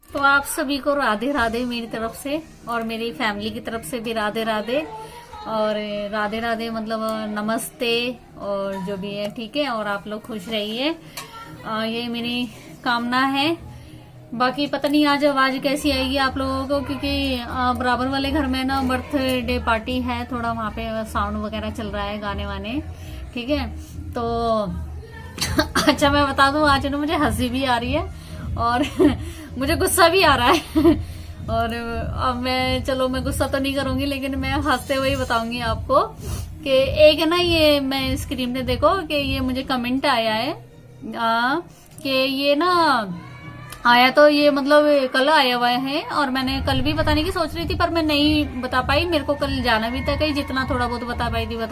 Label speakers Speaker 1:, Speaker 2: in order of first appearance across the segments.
Speaker 1: तो आप सभी को राधे राधे मेरी तरफ से, और मेरी फैमिली की तरफ से भी राधे राधे। और राधे राधे मतलब नमस्ते और जो भी है, ठीक है। और आप लोग खुश रहिए, ये मेरी कामना है। बाकी पता नहीं आज आवाज कैसी आएगी आप लोगों को, क्योंकि बराबर वाले घर में ना बर्थडे पार्टी है, थोड़ा वहां पे साउंड वगैरह चल रहा है, गाने वाने, ठीक है। तो अच्छा मैं बता दूं, आज ना मुझे हंसी भी आ रही है और मुझे गुस्सा भी आ रहा है। और अब मैं गुस्सा तो नहीं करूंगी, लेकिन मैं हंसते हुए ही बताऊंगी आपको कि एक है ना, ये मैं स्क्रीन पे देखो कि ये मुझे कमेंट आया है कि ये ना आया, तो ये मतलब कल आया हुआ है, और मैंने कल भी बताने की सोच रही थी पर मैं नहीं बता पाई। मेरे को कल जाना भी था कहीं, जितना थोड़ा बहुत बता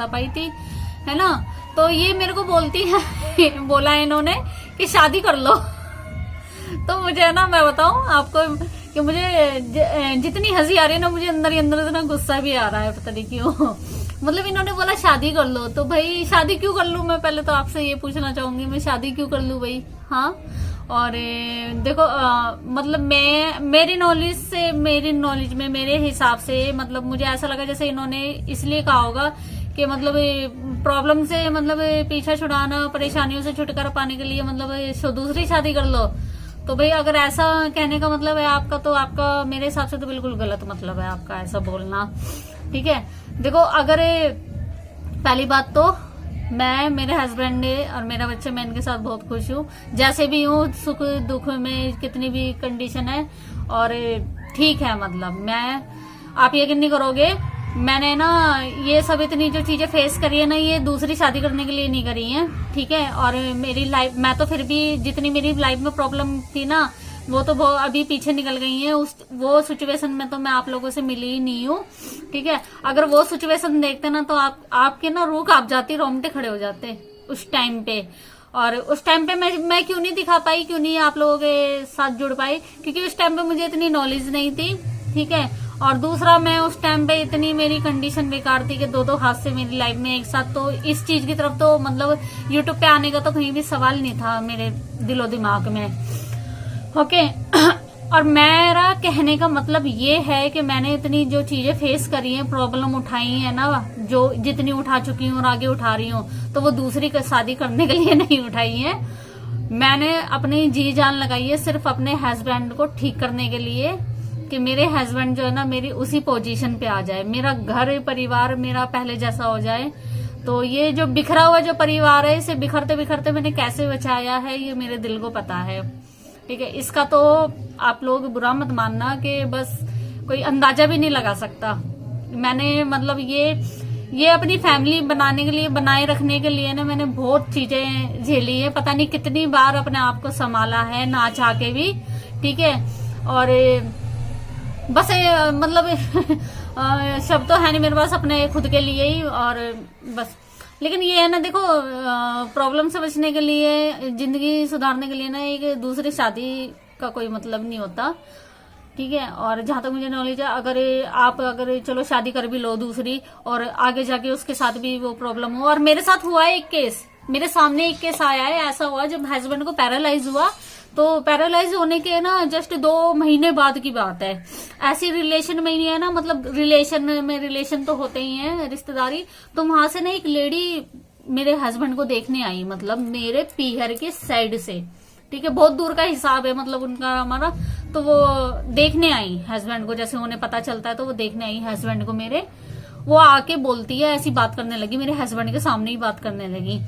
Speaker 1: पाई थी, है ना। तो ये मेरे को बोलती है बोला है इन्होंने कि शादी कर लो। तो मुझे है ना, मैं बताऊं आपको कि मुझे जितनी हंसी आ रही है ना, मुझे अंदर ही अंदर इतना गुस्सा भी आ रहा है, पता नहीं क्यों। मतलब इन्होंने बोला शादी कर लो, तो भाई शादी क्यों कर लूं? मैं पहले तो आपसे ये पूछना चाहूंगी, मैं शादी क्यों कर लूं भाई? हाँ। और देखो मतलब मेरी नॉलेज में मेरे हिसाब से मतलब मुझे ऐसा लगा जैसे इन्होंने इसलिए कहा होगा कि मतलब प्रॉब्लम से मतलब पीछा छुड़ाना, परेशानियों से छुटकारा पाने के लिए मतलब दूसरी शादी कर लो। तो भाई अगर ऐसा कहने का मतलब है आपका, तो आपका मेरे हिसाब से तो बिल्कुल गलत मतलब है आपका ऐसा बोलना, ठीक है। देखो अगर पहली बात तो मैं, मेरे हस्बैंड और मेरा बच्चे, मैं इनके साथ बहुत खुश हूँ, जैसे भी हूँ, सुख दुख में कितनी भी कंडीशन है, और ठीक है। मतलब मैं, आप यकीन नहीं करोगे, मैंने ना ये सब इतनी जो चीजें फेस करी है ना, ये दूसरी शादी करने के लिए नहीं करी है, ठीक है। और मेरी लाइफ, मैं तो फिर भी जितनी मेरी लाइफ में प्रॉब्लम थी ना, वो तो अभी पीछे निकल गई है। वो सिचुएशन में तो मैं आप लोगों से मिली ही नहीं हूँ, ठीक है। अगर वो सिचुएशन देखते ना, तो आपके ना रूह कांप जाती, रोंगटे खड़े हो जाते उस टाइम पे। और उस टाइम पे मैं क्यों नहीं दिखा पाई, क्यों नहीं आप लोगों के साथ जुड़ पाई? क्योंकि उस टाइम पे मुझे इतनी नॉलेज नहीं थी, ठीक है। और दूसरा, मैं उस टाइम पे इतनी मेरी कंडीशन बेकार थी कि दो हाथ से मेरी लाइफ में एक साथ, तो इस चीज की तरफ तो मतलब यूट्यूब पे आने का तो कहीं भी सवाल नहीं था मेरे दिलो दिमाग में, ओके। और मेरा कहने का मतलब ये है कि मैंने इतनी जो चीजें फेस करी हैं, प्रॉब्लम उठाई है ना, जो जितनी उठा चुकी हूँ और आगे उठा रही हूँ, तो वो दूसरी शादी करने के लिए नहीं उठाई है। मैंने अपनी जी जान लगाई है सिर्फ अपने हस्बैंड को ठीक करने के लिए, कि मेरे हस्बैंड जो है ना मेरी उसी पोजीशन पे आ जाए, मेरा घर परिवार मेरा पहले जैसा हो जाए। तो ये जो बिखरा हुआ जो परिवार है, इसे बिखरते बिखरते मैंने कैसे बचाया है, ये मेरे दिल को पता है, ठीक है। इसका तो आप लोग बुरा मत मानना कि बस कोई अंदाजा भी नहीं लगा सकता। मैंने मतलब ये अपनी फैमिली बनाने के लिए, बनाए रखने के लिए ना, मैंने बहुत चीजें झेली है, पता नहीं कितनी बार अपने आप को संभाला है, ना चाह के भी, ठीक है। और बस मतलब शब्द तो है नहीं मेरे पास अपने खुद के लिए ही, और बस। लेकिन ये है ना, देखो प्रॉब्लम से बचने के लिए, जिंदगी सुधारने के लिए ना, एक दूसरी शादी का कोई मतलब नहीं होता, ठीक है। और जहां तक मुझे नॉलेज है, अगर चलो शादी कर भी लो दूसरी, और आगे जाके उसके साथ भी वो प्रॉब्लम हो, और मेरे साथ हुआ है एक केस, मेरे सामने एक केस आया है, ऐसा हुआ जब हस्बैंड को पैरालाइज हुआ, तो पैरालाइज होने के ना जस्ट 2 महीने बाद की बात है। ऐसी रिलेशन में ही है ना, मतलब रिलेशन तो होते ही हैं, रिश्तेदारी। तो वहां से ना एक लेडी मेरे हस्बैंड को देखने आई, मतलब मेरे पीहर के साइड से, ठीक है। बहुत दूर का हिसाब है मतलब उनका हमारा। तो वो देखने आई हस्बैंड को, जैसे उन्हें पता चलता है तो वो देखने आई हस्बैंड को मेरे। वो आके बोलती है, ऐसी बात करने लगी, मेरे हस्बैंड के सामने ही बात करने लगी।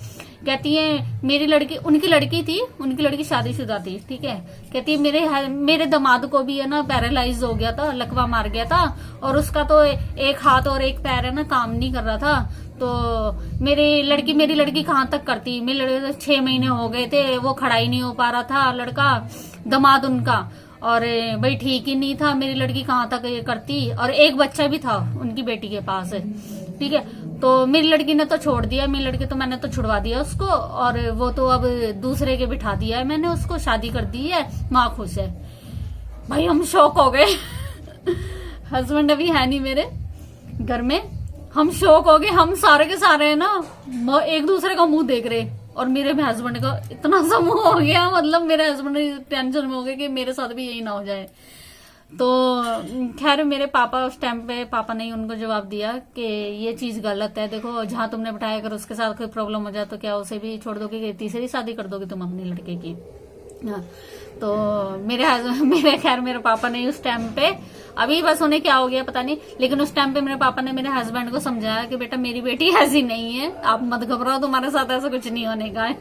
Speaker 1: कहती है मेरी लड़की, उनकी लड़की शादीशुदा थी, ठीक है। कहती है मेरे दामाद को भी है ना पैरालाइज हो गया था, लकवा मार गया था, और उसका तो एक हाथ और एक पैर है ना काम नहीं कर रहा था। तो मेरी लड़की कहाँ तक करती, मेरी लड़की 6 महीने हो गए थे, वो खड़ा ही नहीं हो पा रहा था लड़का, दामाद उनका, और भाई ठीक ही नहीं था, मेरी लड़की कहाँ तक ये करती। और एक बच्चा भी था उनकी बेटी के पास, ठीक है। तो मेरी लड़की ने तो छोड़ दिया, मेरी लड़की तो मैंने तो छुड़वा दिया उसको, और वो तो अब दूसरे के बिठा दिया है मैंने उसको, शादी कर दी है, माँ खुश है। भाई हम शौक हो गए। हस्बैंड अभी है नहीं मेरे घर में, हम शौक हो गए, हम सारे के सारे है ना एक दूसरे का मुंह देख रहे, और मेरे हस्बैंड का इतना समूह हो गया, मतलब मेरे हस्बैंड टेंशन में हो गए कि मेरे साथ भी यही ना हो जाए। तो खैर मेरे पापा उस टाइम पे, पापा ने उनको जवाब दिया कि ये चीज गलत है, देखो जहां तुमने बिठाया, अगर उसके साथ कोई प्रॉब्लम हो जाए तो क्या उसे भी छोड़ दोगे कि तीसरी शादी कर दोगे तुम अपने लड़के की। हाँ, तो मेरे पापा ने उस टाइम पे, अभी बस उन्हें क्या हो गया पता नहीं, लेकिन उस टाइम पे मेरे पापा ने मेरे हस्बैंड को समझाया कि बेटा मेरी बेटी ऐसी नहीं है, आप मत घबराओ, तुम्हारे साथ ऐसा कुछ नहीं होने का है।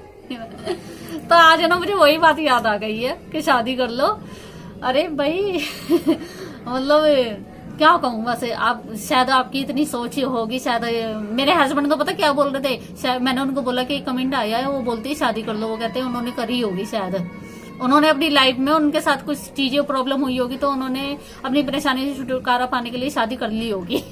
Speaker 1: तो आज है ना मुझे वही बात याद आ गई है कि शादी कर लो। अरे भाई मतलब क्या कहूँ, वैसे आप शायद आपकी इतनी सोच ही होगी शायद। मेरे हस्बैंड तो पता क्या बोल रहे थे, शायद मैंने उनको बोला कि कमेंट आया है, वो बोलती है शादी कर लो, वो कहते हैं उन्होंने करी होगी शायद, उन्होंने अपनी लाइफ में उनके साथ कुछ चीजें प्रॉब्लम हुई होगी तो उन्होंने अपनी परेशानी से छुटकारा पाने के लिए शादी कर ली होगी।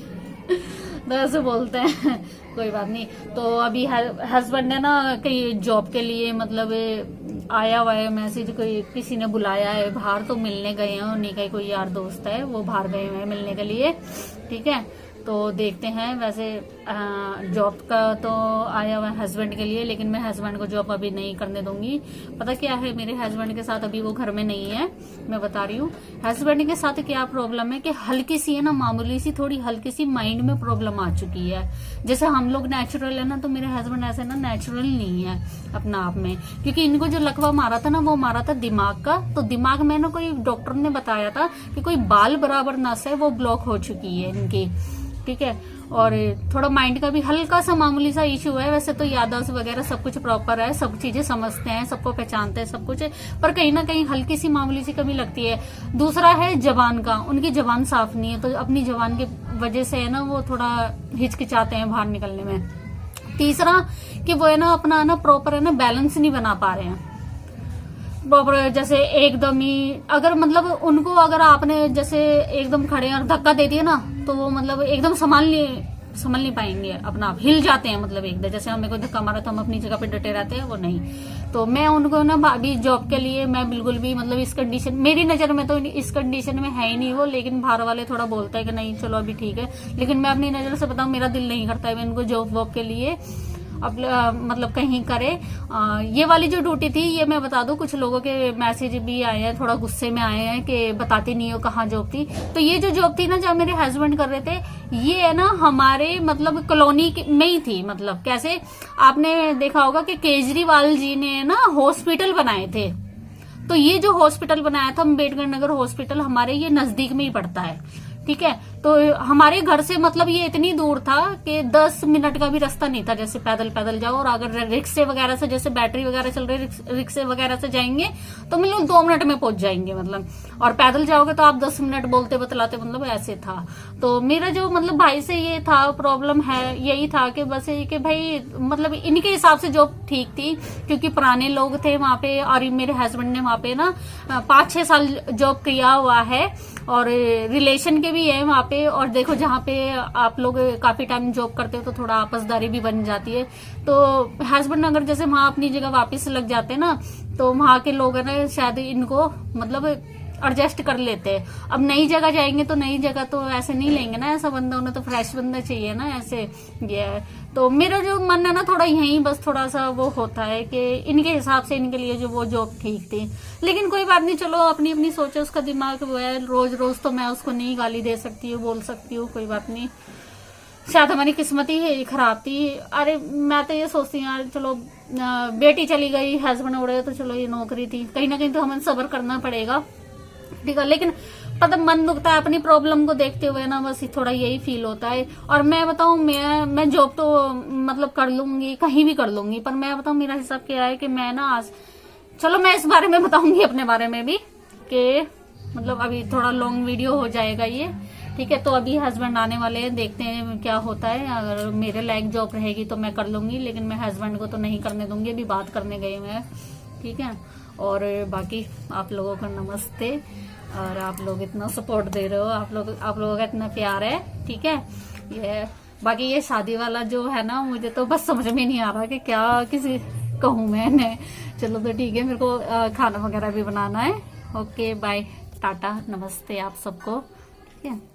Speaker 1: तो ऐसे बोलते हैं, कोई बात नहीं। तो अभी हस्बैंड ने ना कहीं जॉब के लिए मतलब आया हुआ है मैसेज, कोई किसी ने बुलाया है बाहर, तो मिलने गए हैं, उन्हीं का कोई यार दोस्त है, वो बाहर गए हुए हैं मिलने के लिए, ठीक है। तो देखते हैं, वैसे जॉब का तो आया हुआ है हस्बैंड के लिए, लेकिन मैं हस्बैंड को जॉब अभी नहीं करने दूंगी। पता क्या है, मेरे हस्बैंड के साथ अभी वो घर में नहीं है, मैं बता रही हूँ। हस्बैंड के साथ क्या प्रॉब्लम है कि हल्की सी है ना, मामूली सी, थोड़ी हल्की सी माइंड में प्रॉब्लम आ चुकी है। जैसे हम लोग नेचुरल है ना, तो मेरे हस्बैंड ऐसे ना नेचुरल नहीं है अपना आप में, क्योंकि इनको जो लकवा मारा था ना, वो मारा था दिमाग का। तो दिमाग में ना कोई डॉक्टर ने बताया था कि कोई बाल बराबर नस है वो ब्लॉक हो चुकी है इनकी, ठीक है। और थोड़ा माइंड का भी हल्का सा मामूली सा इशू है। वैसे तो याददाश्त वगैरह सब कुछ प्रॉपर है, सब चीजें समझते हैं, सबको पहचानते हैं, सब कुछ है, पर कहीं ना कहीं हल्की सी मामूली सी कमी लगती है। दूसरा है जबान का, उनकी जबान साफ नहीं है, तो अपनी जबान की वजह से है ना वो थोड़ा हिचकिचाते हैं बाहर निकलने में। तीसरा कि वो है ना अपना ना प्रॉपर है ना बैलेंस नहीं बना पा रहे हैं प्रॉपर, जैसे एकदम ही अगर मतलब उनको अगर आपने जैसे एकदम खड़े और धक्का दे दिया ना, तो वो मतलब एकदम संभाल नहीं पाएंगे अपना आप, हिल जाते हैं मतलब एकदम। जैसे हमें कोई धक्का मारा तो हम अपनी जगह पे डटे रहते हैं, वो नहीं। तो मैं उनको ना अभी जॉब के लिए मैं बिल्कुल भी मतलब इस कंडीशन, मेरी नजर में तो इस कंडीशन में है ही नहीं वो, लेकिन बाहर वाले थोड़ा बोलते हैं कि नहीं चलो अभी ठीक है, लेकिन मैं अपनी नजर से बताऊं मेरा दिल नहीं करता है मैं इनको जॉब वॉब के लिए अब मतलब कहीं करे। ये वाली जो ड्यूटी थी, ये मैं बता दूं, कुछ लोगों के मैसेज भी आए हैं, थोड़ा गुस्से में आए हैं कि बताती नहीं हो कहाँ जॉब थी। तो ये जो जॉब थी ना, जब मेरे हस्बैंड कर रहे थे, ये है ना हमारे मतलब कॉलोनी में ही थी। मतलब कैसे, आपने देखा होगा कि केजरीवाल जी ने ना हॉस्पिटल बनाए थे, तो ये जो हॉस्पिटल बनाया था अम्बेडकर नगर हॉस्पिटल, हमारे ये नजदीक में ही पड़ता है, ठीक है। तो हमारे घर से मतलब ये इतनी दूर था कि 10 मिनट का भी रास्ता नहीं था, जैसे पैदल पैदल जाओ, और अगर रिक्शे वगैरह से, जैसे बैटरी वगैरह चल रही रिक्शे वगैरह से जाएंगे तो मतलब 2 मिनट में पहुंच जाएंगे मतलब, और पैदल जाओगे तो आप 10 मिनट बोलते बतलाते, मतलब ऐसे था। तो मेरा जो मतलब भाई से ये था प्रॉब्लम है, यही था कि बस ये कि भाई मतलब इनके हिसाब से जॉब ठीक थी, क्योंकि पुराने लोग थे वहां पे, और मेरे हस्बैंड ने वहां पे ना 5-6 साल जॉब किया हुआ है, और रिलेशन के भी है वहां पे। और देखो जहाँ पे आप लोग काफी टाइम जॉब करते हो तो थोड़ा आपसदारी भी बन जाती है। तो हस्बैंड अगर जैसे वहां अपनी जगह वापस लग जाते हैं ना, तो वहां के लोग है ना शायद इनको मतलब एडजस्ट कर लेते हैं। अब नई जगह जाएंगे तो नई जगह तो ऐसे नहीं लेंगे ना ऐसा बंदा, उन्हें तो फ्रेश बंदा चाहिए ना ऐसे। ये तो मेरा जो मन है ना थोड़ा यही बस थोड़ा सा वो होता है कि इनके हिसाब से इनके लिए जो वो जॉब ठीक थी, लेकिन कोई बात नहीं, चलो अपनी अपनी सोचे, उसका दिमाग वो है। रोज रोज तो मैं उसको नहीं गाली दे सकती हूँ, बोल सकती हूँ, कोई बात नहीं, शायद हमारी किस्मत ही खराब थी। अरे मैं तो ये सोचती हूँ यार, चलो बेटी चली गई, हस्बैंड उड़े, तो चलो ये नौकरी थी, कहीं ना कहीं तो हमें सब्र करना पड़ेगा, ठीक है। लेकिन पता मन दुखता है अपनी प्रॉब्लम को देखते हुए ना, बस थोड़ा यही फील होता है। और मैं बताऊं, मैं जॉब तो मतलब कर लूंगी, कहीं भी कर लूंगी, पर मैं बताऊं मेरा हिसाब क्या है कि मैं ना आज, चलो मैं इस बारे में बताऊंगी अपने बारे में भी, कि मतलब अभी थोड़ा लॉन्ग वीडियो हो जाएगा ये, ठीक है। तो अभी हस्बैंड आने वाले हैं, देखते हैं क्या होता है। अगर मेरे लायक जॉब रहेगी तो मैं कर लूंगी, लेकिन मैं हस्बैंड को तो नहीं करने दूंगी, अभी बात करने गए हुए हैं, ठीक है। और बाकी आप लोगों को नमस्ते, और आप लोग इतना सपोर्ट दे रहे हो, आप लोगों का इतना प्यार है, ठीक है। ये बाकी ये शादी वाला जो है ना, मुझे तो बस समझ में नहीं आ रहा कि क्या किसी कहूँ मैंने। चलो तो ठीक है, मेरे को खाना वगैरह भी बनाना है। ओके बाय, टाटा, नमस्ते आप सबको, ठीक है।